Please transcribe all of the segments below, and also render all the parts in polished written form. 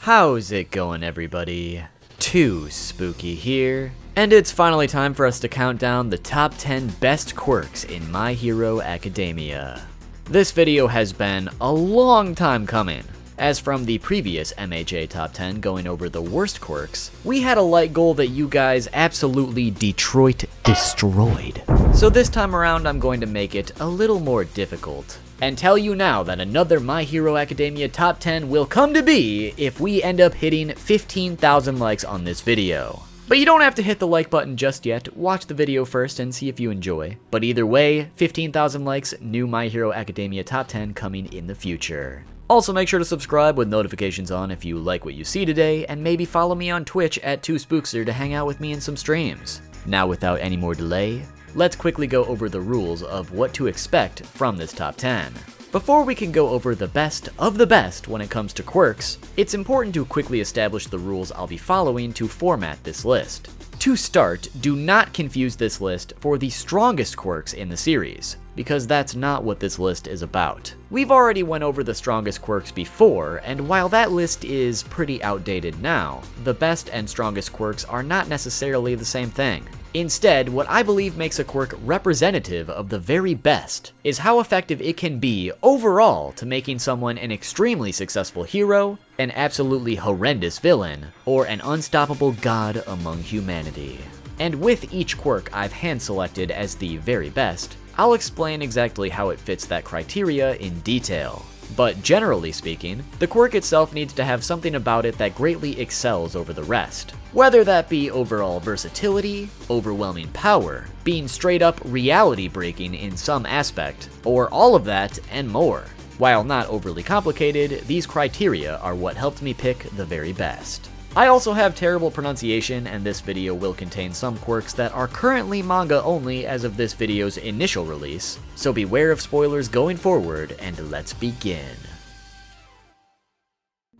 How's it going, everybody? Too Spooky here, and it's finally time for us to count down the top 10 best quirks in My Hero Academia. This video has been a long time coming, as from the previous MHA top 10 going over the worst quirks, we had a light goal that you guys absolutely Detroit destroyed. So this time around I'm going to make it a little more difficult, and tell you now that another My Hero Academia top 10 will come to be if we end up hitting 15,000 likes on this video. But you don't have to hit the like button just yet, watch the video first and see if you enjoy. But either way, 15,000 likes, new My Hero Academia top 10 coming in the future. Also make sure to subscribe with notifications on if you like what you see today, and maybe follow me on Twitch at 2Spookster to hang out with me in some streams. Now without any more delay, let's quickly go over the rules of what to expect from this top 10. Before we can go over the best of the best when it comes to quirks, it's important to quickly establish the rules I'll be following to format this list. To start, do not confuse this list for the strongest quirks in the series, because that's not what this list is about. We've already went over the strongest quirks before, and while that list is pretty outdated now, the best and strongest quirks are not necessarily the same thing. Instead, what I believe makes a quirk representative of the very best is how effective it can be overall to making someone an extremely successful hero, an absolutely horrendous villain, or an unstoppable god among humanity. And with each quirk I've hand-selected as the very best, I'll explain exactly how it fits that criteria in detail. But generally speaking, the quirk itself needs to have something about it that greatly excels over the rest. Whether that be overall versatility, overwhelming power, being straight up reality breaking in some aspect, or all of that and more. While not overly complicated, these criteria are what helped me pick the very best. I also have terrible pronunciation, and this video will contain some quirks that are currently manga only as of this video's initial release, so beware of spoilers going forward, and let's begin.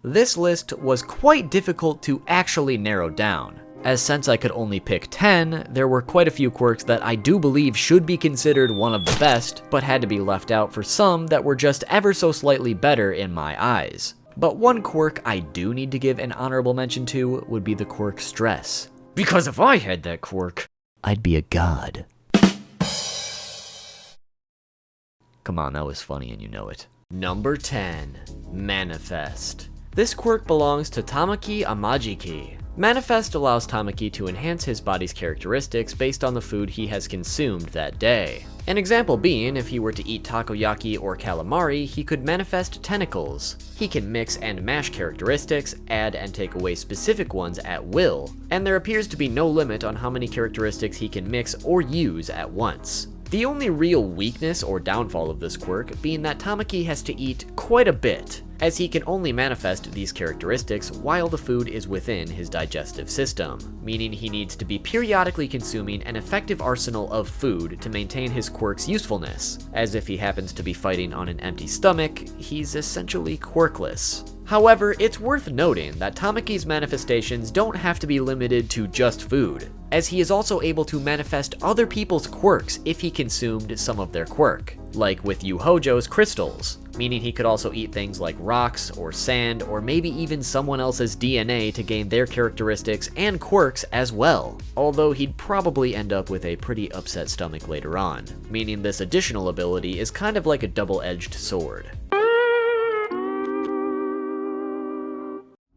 This list was quite difficult to actually narrow down, as since I could only pick 10, there were quite a few quirks that I do believe should be considered one of the best, but had to be left out for some that were just ever so slightly better in my eyes. But one quirk I do need to give an honorable mention to would be the quirk Stress. Because if I had that quirk, I'd be a god. Come on, that was funny and you know it. Number 10, Manifest. This quirk belongs to Tamaki Amajiki. Manifest allows Tamaki to enhance his body's characteristics based on the food he has consumed that day. An example being, if he were to eat takoyaki or calamari, he could manifest tentacles. He can mix and mash characteristics, add and take away specific ones at will, and there appears to be no limit on how many characteristics he can mix or use at once. The only real weakness or downfall of this quirk being that Tamaki has to eat quite a bit, as he can only manifest these characteristics while the food is within his digestive system, meaning he needs to be periodically consuming an effective arsenal of food to maintain his quirk's usefulness, as if he happens to be fighting on an empty stomach, he's essentially quirkless. However, it's worth noting that Tamaki's manifestations don't have to be limited to just food, as he is also able to manifest other people's quirks if he consumed some of their quirk, like with Yu Hojo's crystals, meaning he could also eat things like rocks or sand or maybe even someone else's DNA to gain their characteristics and quirks as well, although he'd probably end up with a pretty upset stomach later on, meaning this additional ability is kind of like a double-edged sword.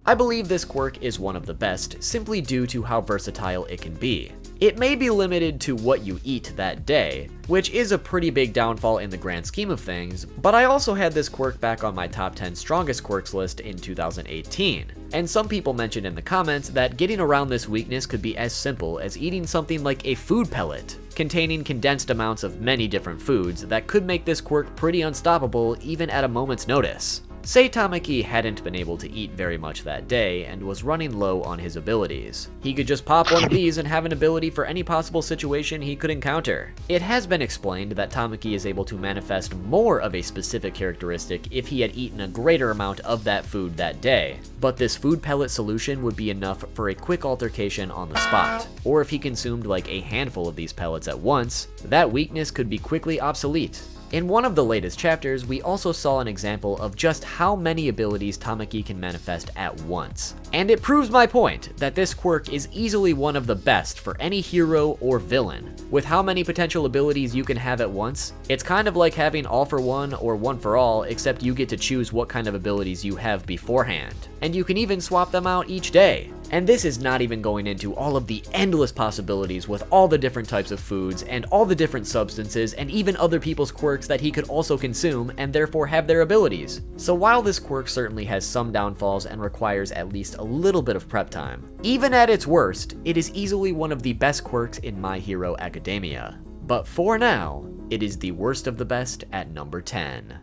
I believe this quirk is one of the best, simply due to how versatile it can be. It may be limited to what you eat that day, which is a pretty big downfall in the grand scheme of things, but I also had this quirk back on my top 10 strongest quirks list in 2018, and some people mentioned in the comments that getting around this weakness could be as simple as eating something like a food pellet, containing condensed amounts of many different foods that could make this quirk pretty unstoppable even at a moment's notice. Say Tamaki hadn't been able to eat very much that day and was running low on his abilities. He could just pop one of these and have an ability for any possible situation he could encounter. It has been explained that Tamaki is able to manifest more of a specific characteristic if he had eaten a greater amount of that food that day, but this food pellet solution would be enough for a quick altercation on the spot, or if he consumed like a handful of these pellets at once, that weakness could be quickly obsolete. In one of the latest chapters, we also saw an example of just how many abilities Tamaki can manifest at once. And it proves my point that this quirk is easily one of the best for any hero or villain. With how many potential abilities you can have at once, it's kind of like having all for one or one for all, except you get to choose what kind of abilities you have beforehand. And you can even swap them out each day. And this is not even going into all of the endless possibilities with all the different types of foods and all the different substances and even other people's quirks that he could also consume and therefore have their abilities. So while this quirk certainly has some downfalls and requires at least a little bit of prep time, even at its worst, it is easily one of the best quirks in My Hero Academia. But for now, it is the worst of the best at number 10.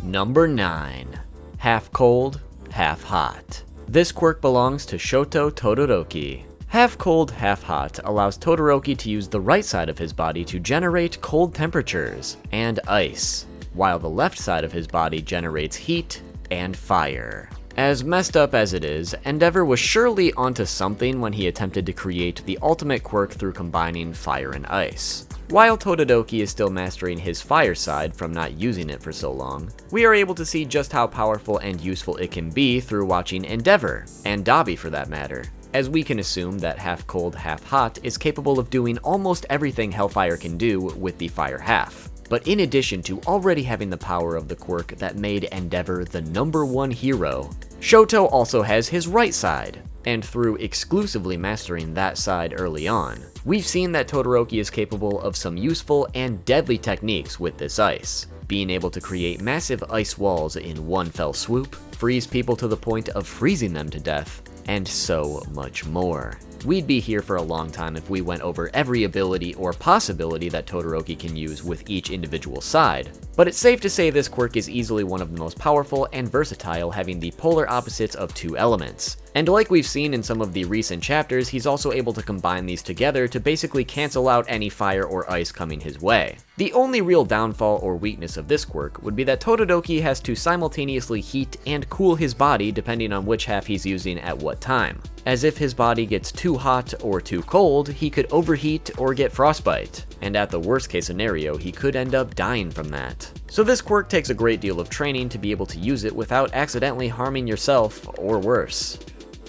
Number 9. Half cold, half hot. This quirk belongs to Shoto Todoroki. Half cold, half hot allows Todoroki to use the right side of his body to generate cold temperatures and ice, while the left side of his body generates heat and fire. As messed up as it is, Endeavor was surely onto something when he attempted to create the ultimate quirk through combining fire and ice. While Todoroki is still mastering his fire side from not using it for so long, we are able to see just how powerful and useful it can be through watching Endeavor, and Dabi for that matter, as we can assume that half cold, half hot is capable of doing almost everything Hellfire can do with the fire half. But in addition to already having the power of the quirk that made Endeavor the #1 hero, Shoto also has his right side, and through exclusively mastering that side early on, we've seen that Todoroki is capable of some useful and deadly techniques with this ice, being able to create massive ice walls in one fell swoop, freeze people to the point of freezing them to death, and so much more. We'd be here for a long time if we went over every ability or possibility that Todoroki can use with each individual side, but it's safe to say this quirk is easily one of the most powerful and versatile, having the polar opposites of two elements. And like we've seen in some of the recent chapters, he's also able to combine these together to basically cancel out any fire or ice coming his way. The only real downfall or weakness of this quirk would be that Todoroki has to simultaneously heat and cool his body depending on which half he's using at what time. As if his body gets too hot or too cold, he could overheat or get frostbite, and at the worst case scenario, he could end up dying from that. So this quirk takes a great deal of training to be able to use it without accidentally harming yourself or worse.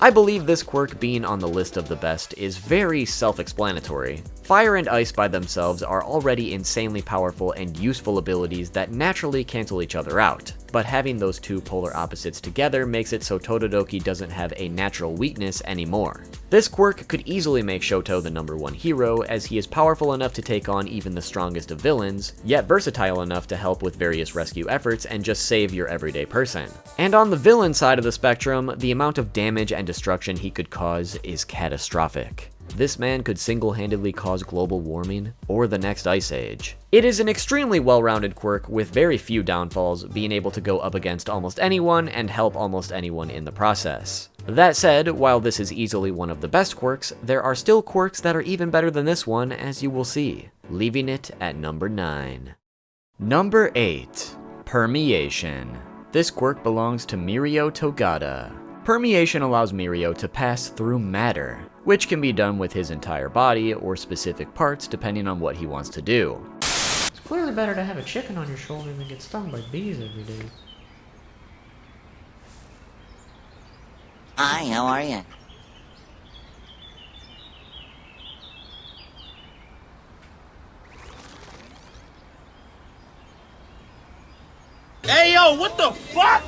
I believe this quirk being on the list of the best is very self-explanatory. Fire and ice by themselves are already insanely powerful and useful abilities that naturally cancel each other out, but having those two polar opposites together makes it so Todoroki doesn't have a natural weakness anymore. This quirk could easily make Shoto the #1 hero, as he is powerful enough to take on even the strongest of villains, yet versatile enough to help with various rescue efforts and just save your everyday person. And on the villain side of the spectrum, the amount of damage and destruction he could cause is catastrophic. This man could single-handedly cause global warming or the next ice age. It is an extremely well-rounded quirk with very few downfalls, being able to go up against almost anyone and help almost anyone in the process. That said, while this is easily one of the best quirks, there are still quirks that are even better than this one, as you will see, leaving it at number 9. Number 8. Permeation. This quirk belongs to Mirio Togata. Permeation allows Mirio to pass through matter, which can be done with his entire body or specific parts depending on what he wants to do. It's clearly better to have a chicken on your shoulder than get stung by bees every day. Hi, how are you? Hey yo, what the fuck?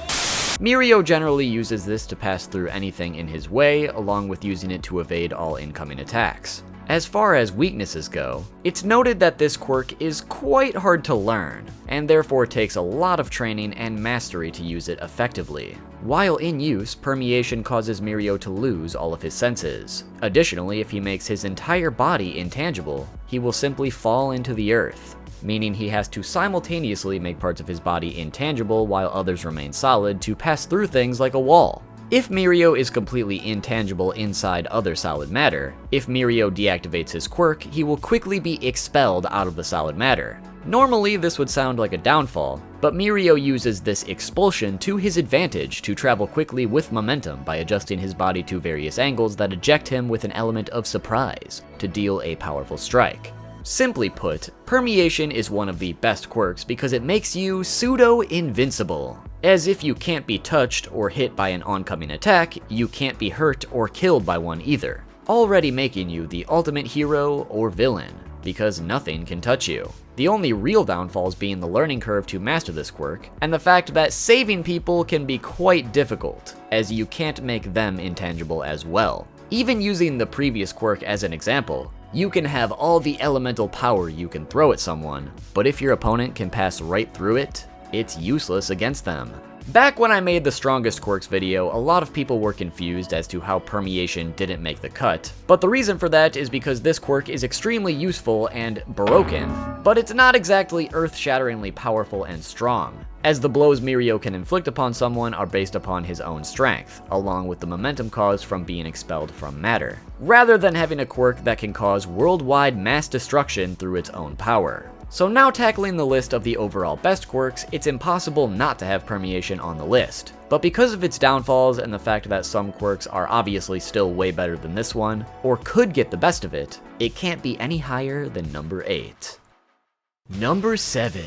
Mirio generally uses this to pass through anything in his way, along with using it to evade all incoming attacks. As far as weaknesses go, it's noted that this quirk is quite hard to learn, and therefore takes a lot of training and mastery to use it effectively. While in use, Permeation causes Mirio to lose all of his senses. Additionally, if he makes his entire body intangible, he will simply fall into the earth, meaning he has to simultaneously make parts of his body intangible while others remain solid to pass through things like a wall. If Mirio is completely intangible inside other solid matter, if Mirio deactivates his quirk, he will quickly be expelled out of the solid matter. Normally, this would sound like a downfall, but Mirio uses this expulsion to his advantage to travel quickly with momentum by adjusting his body to various angles that eject him with an element of surprise to deal a powerful strike. Simply put, Permeation is one of the best quirks because it makes you pseudo-invincible. As if you can't be touched or hit by an oncoming attack, you can't be hurt or killed by one either, already making you the ultimate hero or villain, because nothing can touch you. The only real downfalls being the learning curve to master this quirk, and the fact that saving people can be quite difficult, as you can't make them intangible as well. Even using the previous quirk as an example, you can have all the elemental power you can throw at someone, but if your opponent can pass right through it, it's useless against them. Back when I made the Strongest Quirks video, a lot of people were confused as to how Permeation didn't make the cut, but the reason for that is because this quirk is extremely useful and broken, but it's not exactly earth-shatteringly powerful and strong, as the blows Mirio can inflict upon someone are based upon his own strength, along with the momentum caused from being expelled from matter, rather than having a quirk that can cause worldwide mass destruction through its own power. So now tackling the list of the overall best quirks, it's impossible not to have Permeation on the list. But because of its downfalls and the fact that some quirks are obviously still way better than this one, or could get the best of it, it can't be any higher than number 8. Number 7.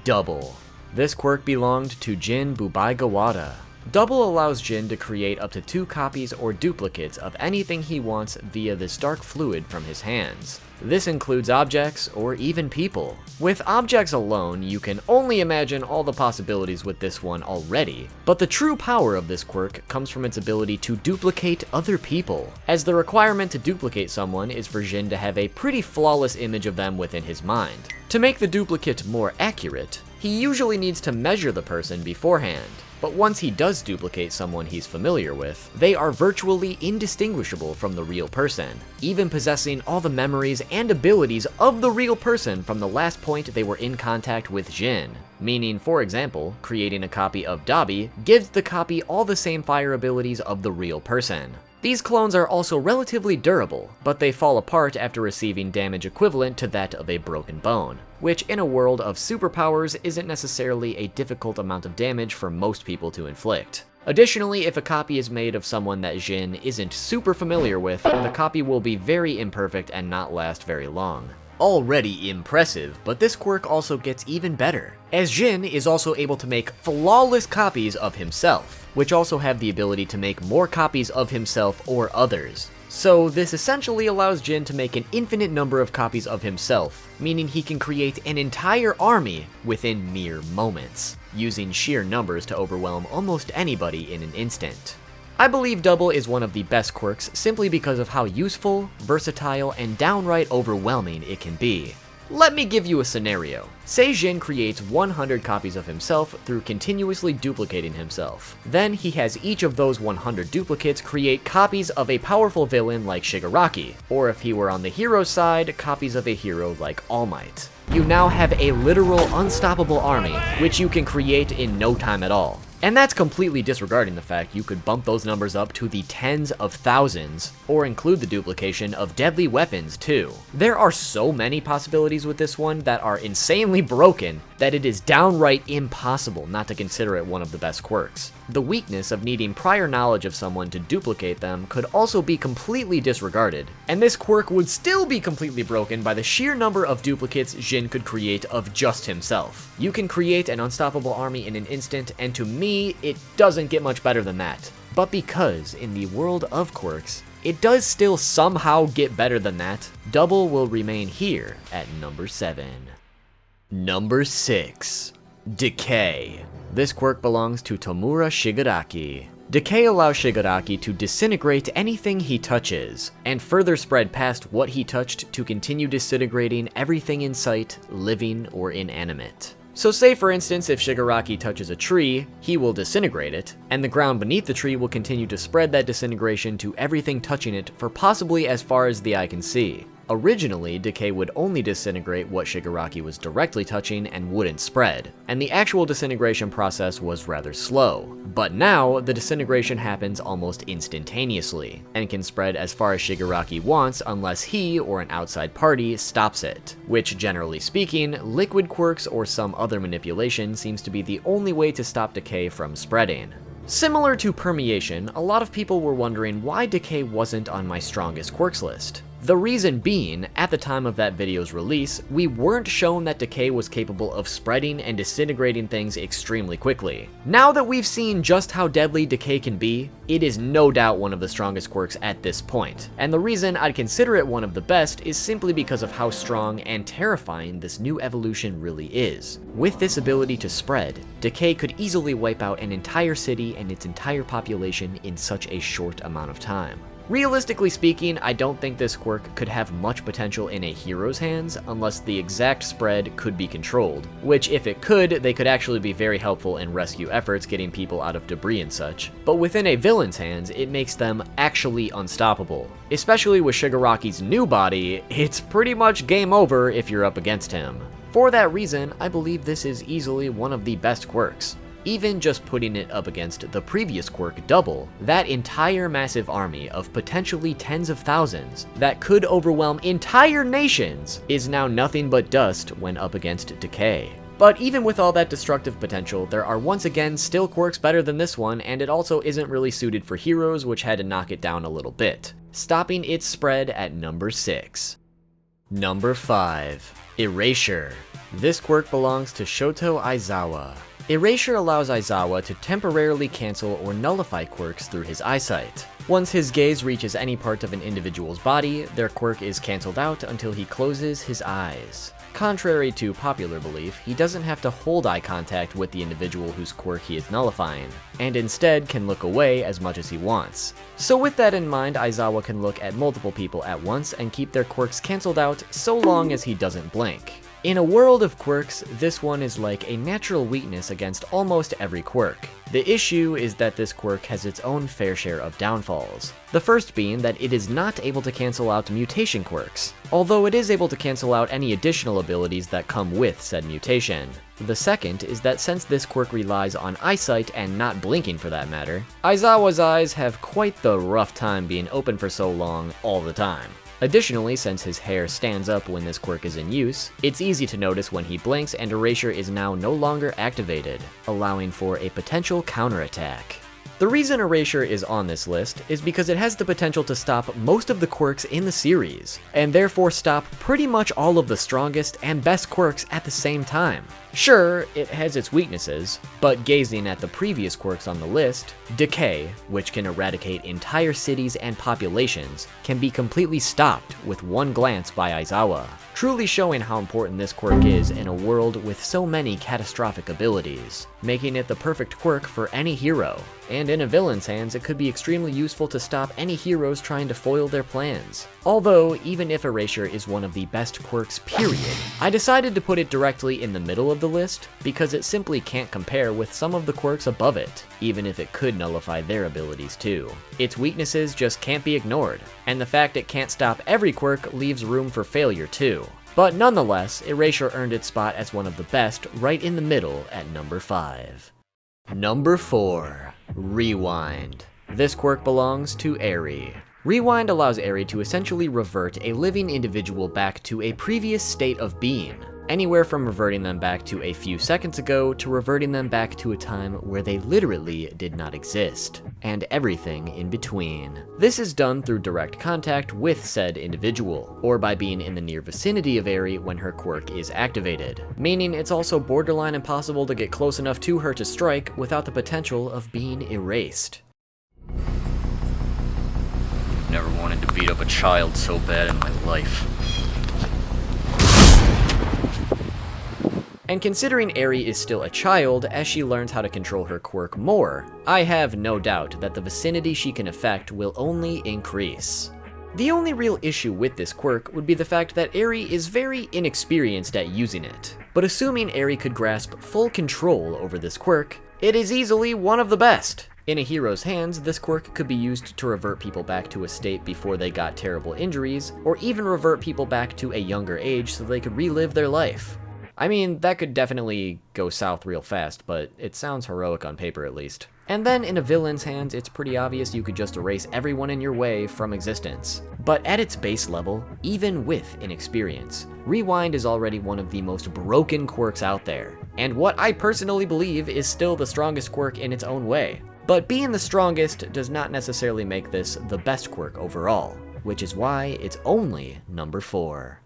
Double. This quirk belonged to Jin Bubaigawara. Double allows Jin to create up to 2 copies or duplicates of anything he wants via this dark fluid from his hands. This includes objects or even people. With objects alone, you can only imagine all the possibilities with this one already, but the true power of this quirk comes from its ability to duplicate other people, as the requirement to duplicate someone is for Jin to have a pretty flawless image of them within his mind. To make the duplicate more accurate, he usually needs to measure the person beforehand. But once he does duplicate someone he's familiar with, they are virtually indistinguishable from the real person, even possessing all the memories and abilities of the real person from the last point they were in contact with Jin. Meaning, for example, creating a copy of Dabi gives the copy all the same fire abilities of the real person. These clones are also relatively durable, but they fall apart after receiving damage equivalent to that of a broken bone, which in a world of superpowers isn't necessarily a difficult amount of damage for most people to inflict. Additionally, if a copy is made of someone that Jin isn't super familiar with, the copy will be very imperfect and not last very long. Already impressive, but this quirk also gets even better, as Jin is also able to make flawless copies of himself, which also have the ability to make more copies of himself or others. So this essentially allows Jin to make an infinite number of copies of himself, meaning he can create an entire army within mere moments, using sheer numbers to overwhelm almost anybody in an instant. I believe Double is one of the best quirks simply because of how useful, versatile, and downright overwhelming it can be. Let me give you a scenario. Say Jin creates 100 copies of himself through continuously duplicating himself. Then he has each of those 100 duplicates create copies of a powerful villain like Shigaraki, or if he were on the hero's side, copies of a hero like All Might. You now have a literal unstoppable army, which you can create in no time at all. And that's completely disregarding the fact you could bump those numbers up to the tens of thousands, or include the duplication of deadly weapons too. There are so many possibilities with this one that are insanely broken that it is downright impossible not to consider it one of the best quirks. The weakness of needing prior knowledge of someone to duplicate them could also be completely disregarded, and this quirk would still be completely broken by the sheer number of duplicates Jin could create of just himself. You can create an unstoppable army in an instant, and to me, it doesn't get much better than that. But because, in the world of quirks, it does still somehow get better than that, Double will remain here at number 7. Number 6. Decay. This quirk belongs to Tomura Shigaraki. Decay allows Shigaraki to disintegrate anything he touches, and further spread past what he touched to continue disintegrating everything in sight, living or inanimate. So say for instance if Shigaraki touches a tree, he will disintegrate it, and the ground beneath the tree will continue to spread that disintegration to everything touching it for possibly as far as the eye can see. Originally, Decay would only disintegrate what Shigaraki was directly touching and wouldn't spread, and the actual disintegration process was rather slow. But now, the disintegration happens almost instantaneously, and can spread as far as Shigaraki wants unless he or an outside party stops it, which generally speaking, liquid quirks or some other manipulation seems to be the only way to stop Decay from spreading. Similar to Permeation, a lot of people were wondering why Decay wasn't on my Strongest Quirks list. The reason being, at the time of that video's release, we weren't shown that Decay was capable of spreading and disintegrating things extremely quickly. Now that we've seen just how deadly Decay can be, it is no doubt one of the strongest quirks at this point, and the reason I'd consider it one of the best is simply because of how strong and terrifying this new evolution really is. With this ability to spread, Decay could easily wipe out an entire city and its entire population in such a short amount of time. Realistically speaking, I don't think this quirk could have much potential in a hero's hands unless the exact spread could be controlled, which if it could, they could actually be very helpful in rescue efforts getting people out of debris and such. But within a villain's hands, it makes them actually unstoppable. Especially with Shigaraki's new body, it's pretty much game over if you're up against him. For that reason, I believe this is easily one of the best quirks. Even just putting it up against the previous quirk Double, that entire massive army of potentially tens of thousands that could overwhelm entire nations is now nothing but dust when up against Decay. But even with all that destructive potential, there are once again still quirks better than this one, and it also isn't really suited for heroes, which had to knock it down a little bit, stopping its spread at number 6. Number 5. Erasure. This quirk belongs to Shoto Aizawa. Erasure allows Aizawa to temporarily cancel or nullify quirks through his eyesight. Once his gaze reaches any part of an individual's body, their quirk is cancelled out until he closes his eyes. Contrary to popular belief, he doesn't have to hold eye contact with the individual whose quirk he is nullifying, and instead can look away as much as he wants. So with that in mind, Aizawa can look at multiple people at once and keep their quirks cancelled out so long as he doesn't blink. In a world of quirks, this one is like a natural weakness against almost every quirk. The issue is that this quirk has its own fair share of downfalls. The first being that it is not able to cancel out mutation quirks, although it is able to cancel out any additional abilities that come with said mutation. The second is that since this quirk relies on eyesight and not blinking for that matter, Aizawa's eyes have quite the rough time being open for so long all the time. Additionally, since his hair stands up when this quirk is in use, it's easy to notice when he blinks and Erasure is now no longer activated, allowing for a potential counterattack. The reason Erasure is on this list is because it has the potential to stop most of the quirks in the series, and therefore stop pretty much all of the strongest and best quirks at the same time. Sure, it has its weaknesses, but gazing at the previous quirks on the list, Decay, which can eradicate entire cities and populations, can be completely stopped with one glance by Aizawa, truly showing how important this quirk is in a world with so many catastrophic abilities, making it the perfect quirk for any hero. And in a villain's hands, it could be extremely useful to stop any heroes trying to foil their plans. Although, even if Erasure is one of the best quirks period, I decided to put it directly in the middle of the list because it simply can't compare with some of the quirks above it, even if it could nullify their abilities too. Its weaknesses just can't be ignored, and the fact it can't stop every quirk leaves room for failure too. But nonetheless, Erasure earned its spot as one of the best right in the middle at number 5. Number 4. Rewind. This quirk belongs to Eri. Rewind allows Eri to essentially revert a living individual back to a previous state of being, anywhere from reverting them back to a few seconds ago to reverting them back to a time where they literally did not exist, and everything in between. This is done through direct contact with said individual, or by being in the near vicinity of Eri when her quirk is activated, meaning it's also borderline impossible to get close enough to her to strike without the potential of being erased. Never wanted to beat up a child so bad in my life. And considering Eri is still a child, as she learns how to control her quirk more, I have no doubt that the vicinity she can affect will only increase. The only real issue with this quirk would be the fact that Eri is very inexperienced at using it. But assuming Eri could grasp full control over this quirk, it is easily one of the best. In a hero's hands, this quirk could be used to revert people back to a state before they got terrible injuries, or even revert people back to a younger age so they could relive their life. I mean, that could definitely go south real fast, but it sounds heroic on paper at least. And then in a villain's hands, it's pretty obvious you could just erase everyone in your way from existence. But at its base level, even with inexperience, Rewind is already one of the most broken quirks out there, and what I personally believe is still the strongest quirk in its own way. But being the strongest does not necessarily make this the best quirk overall. which is why it's only number 4.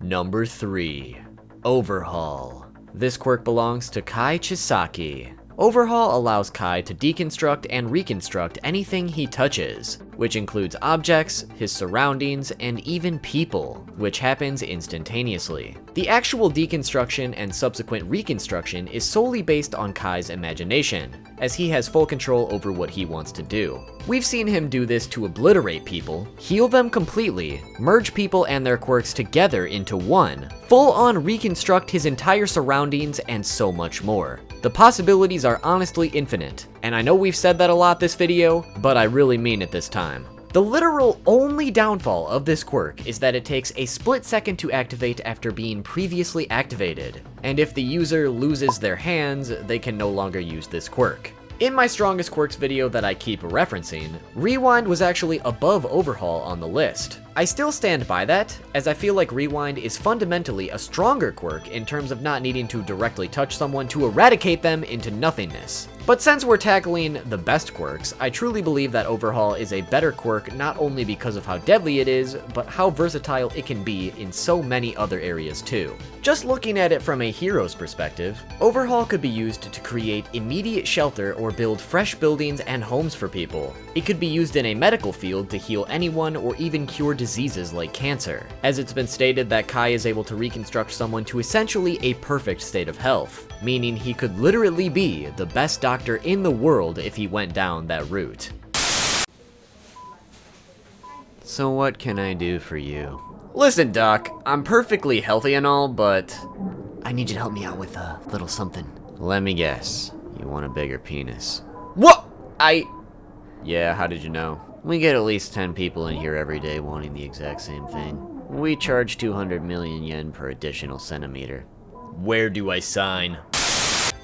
Number 3. Overhaul. This quirk belongs to Kai Chisaki. Overhaul allows Kai to deconstruct and reconstruct anything he touches, which includes objects, his surroundings, and even people, which happens instantaneously. The actual deconstruction and subsequent reconstruction is solely based on Kai's imagination, as he has full control over what he wants to do. We've seen him do this to obliterate people, heal them completely, merge people and their quirks together into one, full-on reconstruct his entire surroundings, and so much more. The possibilities are honestly infinite, and I know we've said that a lot this video, but I really mean it this time. The literal only downfall of this quirk is that it takes a split second to activate after being previously activated, and if the user loses their hands, they can no longer use this quirk. In my Strongest Quirks video that I keep referencing, Rewind was actually above Overhaul on the list. I still stand by that, as I feel like Rewind is fundamentally a stronger quirk in terms of not needing to directly touch someone to eradicate them into nothingness. But since we're tackling the best quirks, I truly believe that Overhaul is a better quirk not only because of how deadly it is, but how versatile it can be in so many other areas too. Just looking at it from a hero's perspective, Overhaul could be used to create immediate shelter or build fresh buildings and homes for people. It could be used in a medical field to heal anyone or even cure diseases like cancer, as it's been stated that Kai is able to reconstruct someone to essentially a perfect state of health, meaning he could literally be the best doctor in the world if he went down that route. So what can I do for you? Listen, Doc, I'm perfectly healthy and all, but I need you to help me out with a little something. Let me guess, you want a bigger penis. What? Yeah, how did you know? We get at least 10 people in here every day wanting the exact same thing. We charge 200 million yen per additional centimeter. Where do I sign?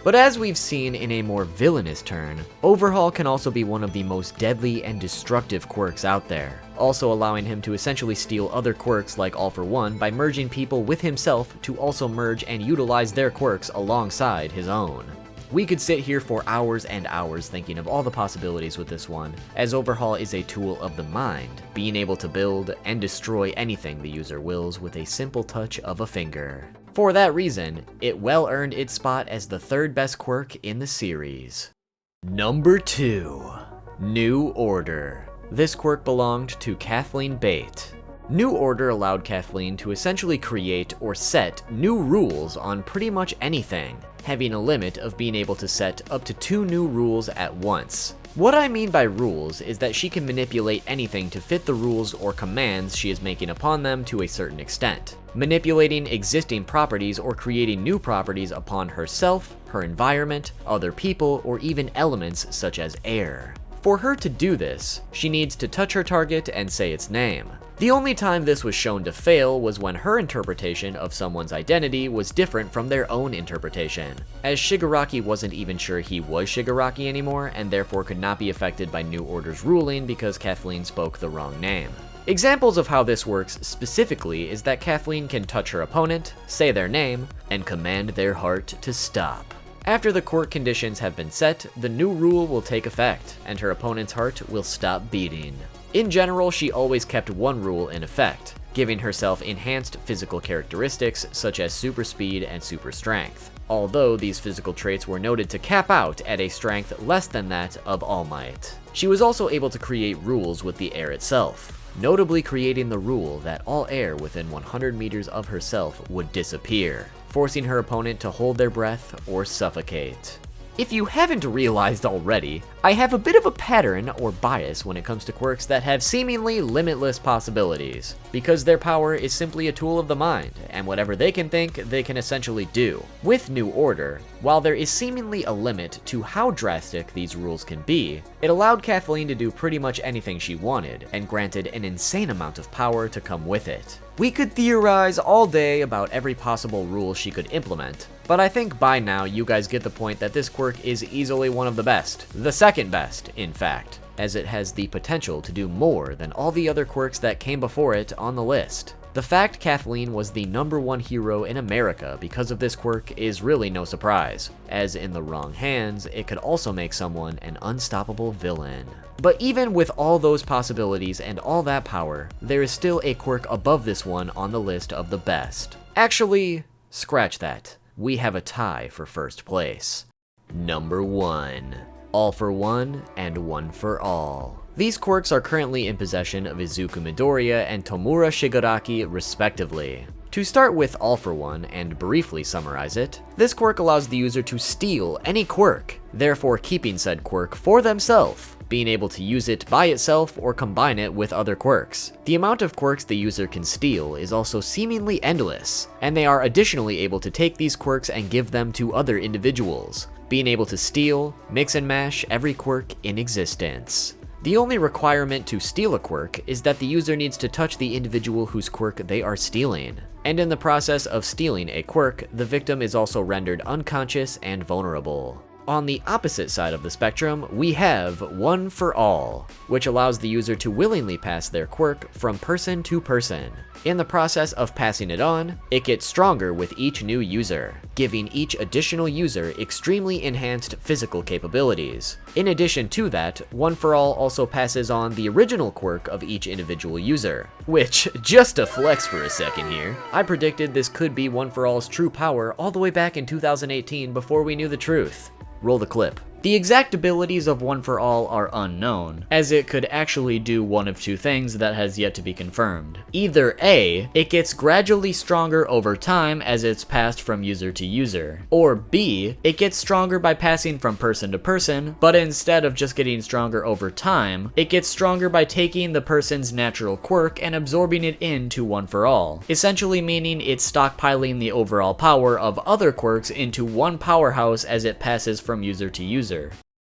But as we've seen in a more villainous turn, Overhaul can also be one of the most deadly and destructive quirks out there, also allowing him to essentially steal other quirks like All for One by merging people with himself to also merge and utilize their quirks alongside his own. We could sit here for hours and hours thinking of all the possibilities with this one, as Overhaul is a tool of the mind, being able to build and destroy anything the user wills with a simple touch of a finger. For that reason, it well earned its spot as the 3rd best quirk in the series. Number 2. New Order. This quirk belonged to Kathleen Bate. New Order allowed Kathleen to essentially create or set new rules on pretty much anything, having a limit of being able to set up to 2 new rules at once. What I mean by rules is that she can manipulate anything to fit the rules or commands she is making upon them to a certain extent, manipulating existing properties or creating new properties upon herself, her environment, other people, or even elements such as air. For her to do this, she needs to touch her target and say its name. The only time this was shown to fail was when her interpretation of someone's identity was different from their own interpretation, as Shigaraki wasn't even sure he was Shigaraki anymore and therefore could not be affected by New Order's ruling because Kathleen spoke the wrong name. Examples of how this works specifically is that Kathleen can touch her opponent, say their name, and command their heart to stop. After the quirk conditions have been set, the new rule will take effect, and her opponent's heart will stop beating. In general, she always kept one rule in effect, giving herself enhanced physical characteristics such as super speed and super strength, although these physical traits were noted to cap out at a strength less than that of All Might. She was also able to create rules with the air itself, notably creating the rule that all air within 100 meters of herself would disappear, forcing her opponent to hold their breath or suffocate. If you haven't realized already, I have a bit of a pattern or bias when it comes to quirks that have seemingly limitless possibilities, because their power is simply a tool of the mind, and whatever they can think, they can essentially do. With New Order, while there is seemingly a limit to how drastic these rules can be, it allowed Kathleen to do pretty much anything she wanted, and granted an insane amount of power to come with it. We could theorize all day about every possible rule she could implement, but I think by now you guys get the point that this quirk is easily one of the best, the 2nd best, in fact, as it has the potential to do more than all the other quirks that came before it on the list. The fact Kathleen was the #1 hero in America because of this quirk is really no surprise, as in the wrong hands, it could also make someone an unstoppable villain. But even with all those possibilities and all that power, there is still a quirk above this one on the list of the best. Actually, scratch that. We have a tie for first place. Number 1. All for One and One for All. These quirks are currently in possession of Izuku Midoriya and Tomura Shigaraki respectively. To start with All for One and briefly summarize it, this quirk allows the user to steal any quirk, therefore keeping said quirk for themselves, being able to use it by itself or combine it with other quirks. The amount of quirks the user can steal is also seemingly endless, and they are additionally able to take these quirks and give them to other individuals, being able to steal, mix and mash every quirk in existence. The only requirement to steal a quirk is that the user needs to touch the individual whose quirk they are stealing. And in the process of stealing a quirk, the victim is also rendered unconscious and vulnerable. On the opposite side of the spectrum, we have One for All, which allows the user to willingly pass their quirk from person to person. In the process of passing it on, it gets stronger with each new user, giving each additional user extremely enhanced physical capabilities. In addition to that, One for All also passes on the original quirk of each individual user, which, just to flex for a second here, I predicted this could be One for All's true power all the way back in 2018 before we knew the truth. Roll the clip. The exact abilities of One for All are unknown, as it could actually do one of two things that has yet to be confirmed. Either A, it gets gradually stronger over time as it's passed from user to user, or B, it gets stronger by passing from person to person, but instead of just getting stronger over time, it gets stronger by taking the person's natural quirk and absorbing it into One for All, essentially meaning it's stockpiling the overall power of other quirks into one powerhouse as it passes from user to user.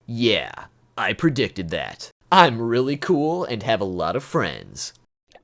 Yeah, I predicted that. I'm really cool and have a lot of friends.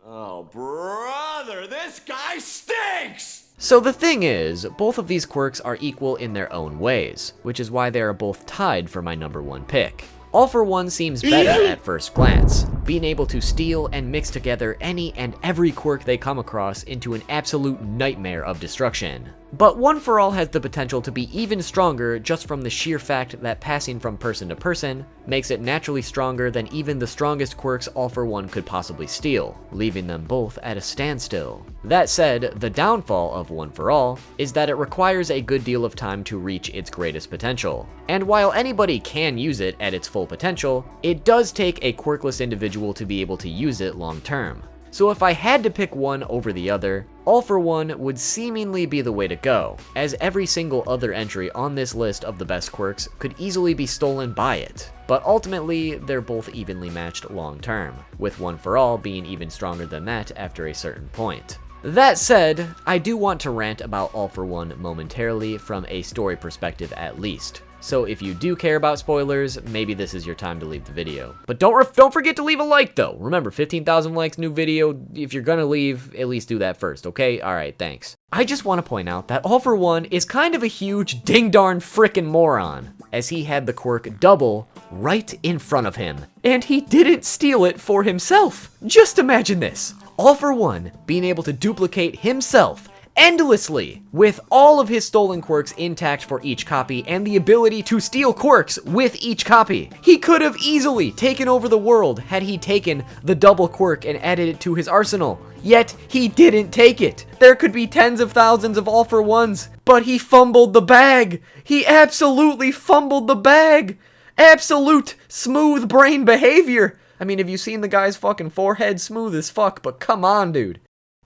Oh, brother, this guy stinks! So the thing is, both of these quirks are equal in their own ways, which is why they are both tied for my #1 pick. All for One seems better at first glance, being able to steal and mix together any and every quirk they come across into an absolute nightmare of destruction. But One for All has the potential to be even stronger just from the sheer fact that passing from person to person makes it naturally stronger than even the strongest quirks All for One could possibly steal, leaving them both at a standstill. That said, the downfall of One for All is that it requires a good deal of time to reach its greatest potential. And while anybody can use it at its full potential, it does take a quirkless individual to be able to use it long term. So if I had to pick one over the other, All for One would seemingly be the way to go, as every single other entry on this list of the best quirks could easily be stolen by it. But ultimately, they're both evenly matched long term, with One for All being even stronger than that after a certain point. That said, I do want to rant about All for One momentarily from a story perspective at least. So if you do care about spoilers, maybe this is your time to leave the video. But don't forget to leave a like though. Remember, 15,000 likes, new video. If you're gonna leave, at least do that first, okay? Alright, thanks. I just want to point out that All for One is kind of a huge ding-darn frickin' moron, as he had the quirk double right in front of him, and he didn't steal it for himself. Just imagine this. All for One being able to duplicate himself endlessly, with all of his stolen quirks intact for each copy and the ability to steal quirks with each copy. He could have easily taken over the world had he taken the double quirk and added it to his arsenal, yet he didn't take it. There could be tens of thousands of All for Ones, but he fumbled the bag. He absolutely fumbled the bag. Absolute smooth brain behavior. I mean, have you seen the guy's fucking forehead? Smooth as fuck, but come on, dude.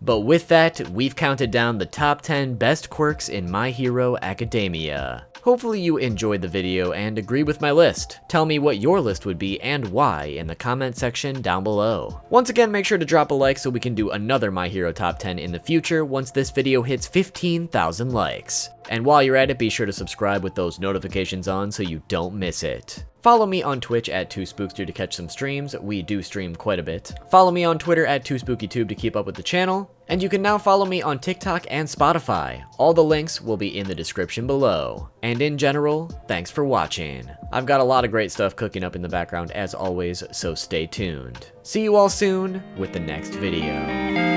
But with that, we've counted down the top 10 best quirks in My Hero Academia. Hopefully you enjoyed the video and agree with my list. Tell me what your list would be and why in the comment section down below. Once again, make sure to drop a like so we can do another My Hero Top 10 in the future once this video hits 15,000 likes. And while you're at it, be sure to subscribe with those notifications on so you don't miss it. Follow me on Twitch at 2spookster to catch some streams. We do stream quite a bit. Follow me on Twitter at 2spookytube to keep up with the channel. And you can now follow me on TikTok and Spotify. All the links will be in the description below. And in general, thanks for watching. I've got a lot of great stuff cooking up in the background as always, so stay tuned. See you all soon with the next video.